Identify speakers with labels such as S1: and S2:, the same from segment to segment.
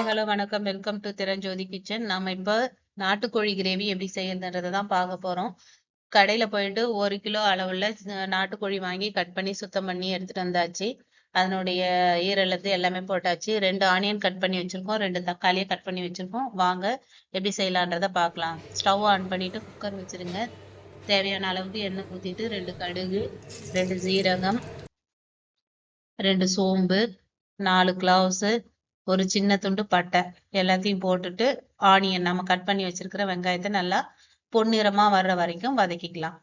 S1: Hello வணக்கம். Welcome to Thiranjothi kitchen. நாம இப்போ நாட்டுக்கோழி கிரேவி எப்படி செய்யறதுன்றதை தான் பார்க்க போறோம். கடையில போயிட்டு 1 கிலோ அளவுள்ள நாட்டுக்கோழி வாங்கி கட் பண்ணி சுத்தம் பண்ணி எடுத்துட்டு வந்தாச்சு. அதனுடைய ஈரலத்து எல்லாமே போட்டாச்சு. 2 ஆனியன் கட் பண்ணி வச்சிருக்கோம். 2 தக்காளியை கட் பண்ணி வச்சிருக்கோம். வாங்க எப்படி செய்யலான்றதை பார்க்கலாம். ஸ்டவ் ஆன் பண்ணிட்டு குக்கர் வச்சிருங்க. தேவையான அளவுக்கு எண்ணெய் ஊற்றிட்டு 2 கடுகு, 2 சீரகம், 2 சோம்பு, 4 கிளவுஸ், ஒரு சின்ன துண்டு பட்டை எல்லாத்தையும் போட்டுட்டு ஆனியன் நம்ம கட் பண்ணி வச்சிருக்கிற வெங்காயத்தை நல்லா பொன்னிறமா வர்ற வரைக்கும் வதக்கிக்கலாம்.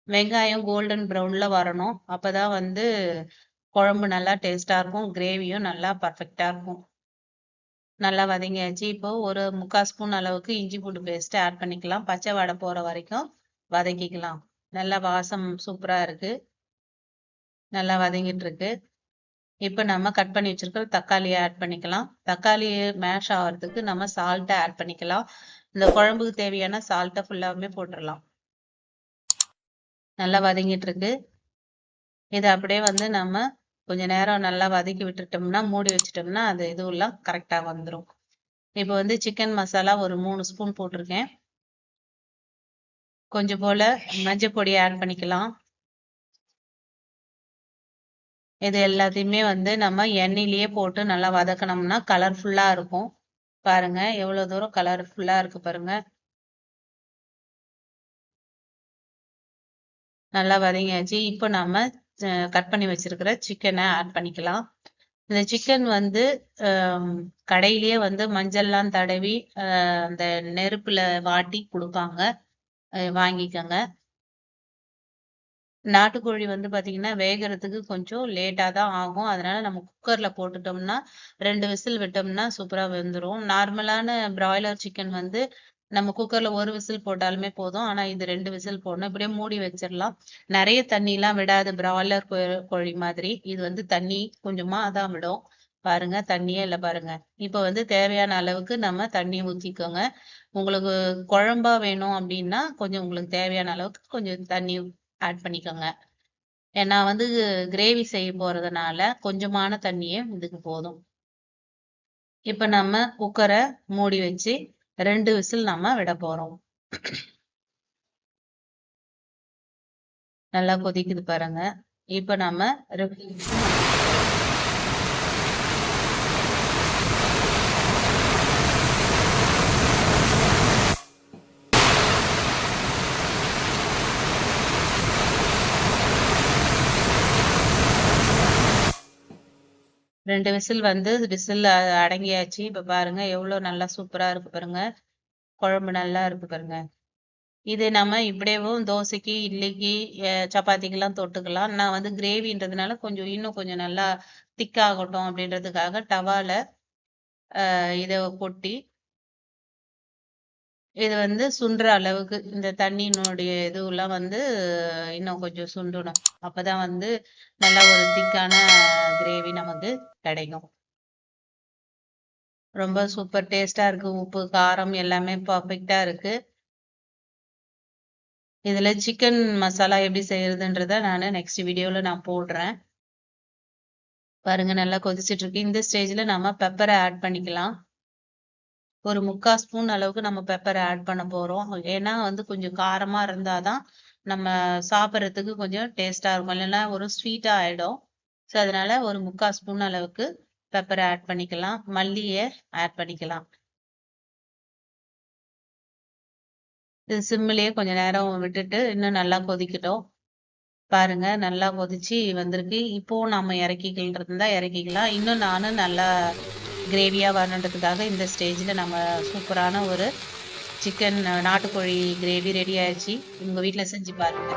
S1: வெங்காயம் கோல்டன் ப்ரௌன்ல வரணும். அப்பதான் குழம்பு நல்லா டேஸ்டா இருக்கும், கிரேவியும் நல்லா பர்ஃபெக்டா இருக்கும். நல்லா வதங்கியாச்சு. இப்போ ஒரு 3/4 ஸ்பூன் அளவுக்கு இஞ்சி பூண்டு பேஸ்ட் ஆட் பண்ணிக்கலாம். பச்சை வாடை போற வரைக்கும் வதக்கிக்கலாம். நல்லா வாசம் சூப்பரா இருக்கு, நல்லா வதங்கிட்டு இருக்கு. இப்போ நம்ம கட் பண்ணி வச்சிருக்கிற தக்காளியை ஆட் பண்ணிக்கலாம். தக்காளி மேஷ் ஆகிறதுக்கு நம்ம சால்ட்டை ஆட் பண்ணிக்கலாம். இந்த குழம்புக்கு தேவையான சால்ட்டை ஃபுல்லாகவே போட்டுடலாம். நல்லா வதங்கிட்டு இருக்கு. இதை அப்படியே நம்ம கொஞ்ச நேரம் நல்லா வதக்கி விட்டுட்டோம்னா, மூடி வச்சிட்டோம்னா அது இதுவெல்லாம் கரெக்டாக வந்துடும். இப்போ சிக்கன் மசாலா ஒரு 3 ஸ்பூன் போட்டிருக்கேன். கொஞ்சம் போல மஞ்சள் பொடி ஆட் பண்ணிக்கலாம். இது எல்லாத்தையுமே நம்ம எண்ணெயிலேயே போட்டு நல்லா வதக்கணும்னா கலர்ஃபுல்லா இருக்கும். பாருங்க எவ்வளவு தூரம் கலர்ஃபுல்லா இருக்கு பாருங்க. நல்லா வதங்கியாச்சு. இப்போ நம்ம கட் பண்ணி வச்சிருக்கிற சிக்கனை ஆட் பண்ணிக்கலாம். இந்த சிக்கன் கடையிலேயே மஞ்சள்லாம் தடவி அந்த நெருப்புல வாட்டி கொடுப்பாங்க, வாங்கிக்கோங்க. நாட்டுக்கோழி பாத்தீங்கன்னா வேகிறதுக்கு கொஞ்சம் லேட்டா தான் ஆகும். அதனால நம்ம குக்கர்ல போட்டுட்டோம்னா 2 விசில் விட்டோம்னா சூப்பரா வெந்துடும். நார்மலான பிராய்லர் சிக்கன் நம்ம குக்கர்ல 1 விசில் போட்டாலுமே போதும். ஆனா இது 2 விசில் போடணும். இப்படியே மூடி வச்சிடலாம். நிறைய தண்ணி எல்லாம் விடாது பிராய்லர் கோழி மாதிரி. இது தண்ணி கொஞ்சமா தான் விடும். பாருங்க தண்ணியே இல்லை பாருங்க. இப்போ தேவையான அளவுக்கு நம்ம தண்ணி ஊற்றிக்கோங்க. உங்களுக்கு குழம்பா வேணும் அப்படின்னா கொஞ்சம் உங்களுக்கு தேவையான அளவுக்கு கொஞ்சம் தண்ணி ஆட் பண்ணிக்கோங்க. ஏன்னா கிரேவி செய்ய போறதுனால கொஞ்சமான தண்ணியே இதுக்கு போதும். இப்ப நம்ம குக்கரை மூடி வச்சு 2 விசில் நம்ம விட போறோம். நல்லா கொதிக்குது பாருங்க. இப்ப நம்ம 2 விசில் விசில் அடங்கியாச்சு. இப்ப பாருங்க எவ்வளவு நல்லா சூப்பரா இருக்கு பாருங்க. குழம்பு நல்லா இருக்கு பாருங்க. இது நம்ம இப்படியேவும் தோசைக்கு, இட்லிக்கு, சப்பாத்திக்கெல்லாம் தொட்டுக்கலாம். நான் கிரேவின்றதுனால இன்னும் கொஞ்சம் நல்லா திக்காகட்டும் அப்படின்றதுக்காக டவால இதை கொட்டி இது சுண்டுற அளவுக்கு இந்த தண்ணியினுடைய இதுவெல்லாம் இன்னும் கொஞ்சம் சுண்டணும். அப்பதான் நல்லா ஒரு திக்கான கிரேவி நமக்கு கிடைக்கும். ரொம்ப சூப்பர் டேஸ்டா இருக்கு. உப்பு காரம் எல்லாமே பர்ஃபெக்டா இருக்கு. இதுல சிக்கன் மசாலா எப்படி செய்யறதுன்றத நான் நெக்ஸ்ட் வீடியோல நான் போடுறேன். பாருங்க நல்லா கொதிச்சிட்டு இருக்கு. இந்த ஸ்டேஜ்ல நம்ம பெப்பரை ஆட் பண்ணிக்கலாம். ஒரு 3/4 ஸ்பூன் அளவுக்கு நம்ம பெப்பரை ஆட் பண்ண போறோம். ஏன்னா கொஞ்சம் காரமா இருந்தாதான் நம்ம சாப்பிட்றதுக்கு கொஞ்சம் டேஸ்டா இருக்கும், இல்லைன்னா ஒரு ஸ்வீட்டா ஆயிடும். ஸோ அதனால ஒரு 3/4 ஸ்பூன் அளவுக்கு பெப்பரை ஆட் பண்ணிக்கலாம். மல்லியை ஆட் பண்ணிக்கலாம். இது சிம்மிலேயே கொஞ்ச நேரம் விட்டுட்டு இன்னும் நல்லா கொதிக்கட்டும். பாருங்க நல்லா கொதிச்சு வந்திருக்கு. இப்போ நம்ம இறக்கிக்கிட்டு இருந்தா இறக்கிக்கலாம். இன்னும் நானும் நல்லா கிரேவியா வரணுன்றதுக்காக இந்த ஸ்டேஜ்ல நம்ம சூப்பரான ஒரு சிக்கன் நாட்டுக்கோழி கிரேவி ரெடி ஆயிடுச்சு. உங்க வீட்டுல செஞ்சு பாருங்க.